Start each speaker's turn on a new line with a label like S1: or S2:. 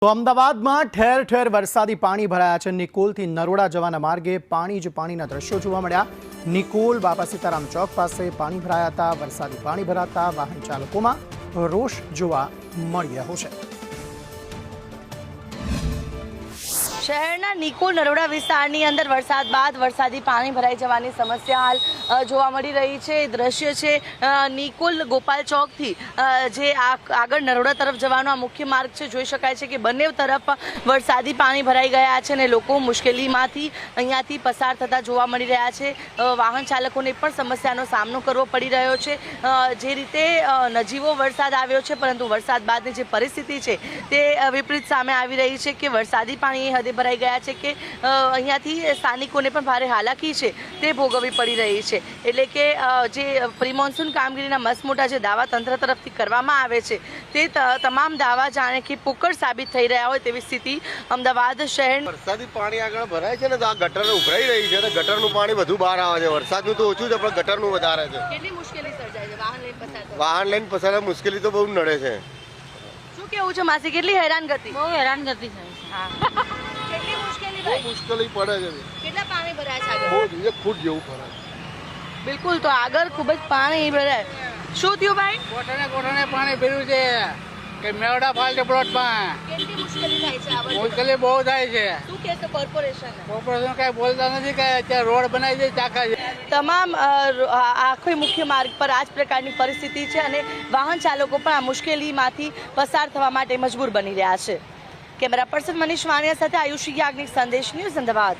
S1: તો અમદાવાદમાં ઠેર ઠેર વરસાદી પાણી ભરાયા છે। નિકોલથી નરોડા જવાના માર્ગે પાણી જ પાણીના દ્રશ્યો જોવા મળ્યા। નિકોલ બાપા સીતારામ ચોક પાસે પાણી ભરાયા હતા। વરસાદી પાણી ભરાતા વાહન ચાલકોમાં રોષ જોવા મળી રહ્યો છે।
S2: શહેરના નિકોલ નરોડા વિસ્તારની અંદર વરસાદ બાદ વરસાદી પાણી ભરાઈ જવાની સમસ્યા હાલ જોવા મળી રહી છે। દ્રશ્ય છે નિકોલ ગોપાલ ચોકથી જે આગળ નરોડા તરફ જવાનો આ મુખ્ય માર્ગ છે। જોઈ શકાય છે કે બંને તરફ વરસાદી પાણી ભરાઈ ગયા છે અને લોકો મુશ્કેલીમાંથી અહીંયાથી પસાર થતા જોવા મળી રહ્યા છે। વાહન ચાલકોને પણ સમસ્યાનો સામનો કરવો પડી રહ્યો છે। જે રીતે નજીવો વરસાદ આવ્યો છે પરંતુ વરસાદ બાદની જે પરિસ્થિતિ છે તે વિપરીત સામે આવી રહી છે કે વરસાદી પાણી હદે ભરાઈ ગયા છે કે અહીંયાથી સ્થાનિકોને પણ ભારે હાલાકી છે તે ભોગવવી પડી રહી છે। એટલે કે જે પ્રી મોન્સૂન કામગીરીના મસમોટા જે દાવા તંત્ર તરફથી કરવામાં આવે છે તે તમામ દાવા જાણે કે પોકળ સાબિત થઈ રહ્યા હોય તેવી સ્થિતિ અમદાવાદ શહેર।
S3: વરસાદી પાણી આગળ ભરાય છે ને તો આ ગટર ઉભરાઈ રહી છે અને ગટરનું પાણી વધુ બહાર આવે છે। વરસાદનું તો ઓછું છે પણ ગટરનું વધારે છે।
S2: કેટલી મુશ્કેલી સર્જાય છે
S3: વાહન લઈને પસાર મુશ્કેલી તો બહુ નડે છે।
S2: શું કેવું છે માસી, કેટલી હેરાનગતિ?
S4: બહુ હેરાનગતિ થાય છે।
S2: કેટલી મુશ્કેલી
S3: બહુ
S2: ભાઈ?
S3: મુશ્કેલી પડે છે।
S2: કેટલા પાણી ભરાય છે આગળ?
S3: બહુ 1 ફૂટ જેવું ભરાય।
S2: બિલકુલ, તો આગળ ખૂબ જ પાણી ભરાય। શું થયું ભાઈ?
S4: કોઠાને પાણી ભર્યું છે કે મેવડા ફાલ છે પ્લોટમાં।
S2: કેટલી મુશ્કેલી થાય છે આ
S4: મુશ્કેલી બહુ થાય છે।
S2: શું કહેશે કોર્પોરેશન?
S4: કોર્પોરેશન કઈ બોલતા નથી કે અત્યારે રોડ બનાવી દે ચાખા છે।
S2: તમામ આખો મુખ્ય માર્ગ પર આ જ પ્રકારની પરિસ્થિતિ છે અને વાહન ચાલકો પણ આ મુશ્કેલીમાંથી પસાર થવા માટે મજબૂર બની રહ્યા છે। કેમેરા પર્સન મનીષ વાણિયા સાથે આયુષી યાજ્ઞિક, સંદેશ ન્યૂઝ, અમદાવાદ।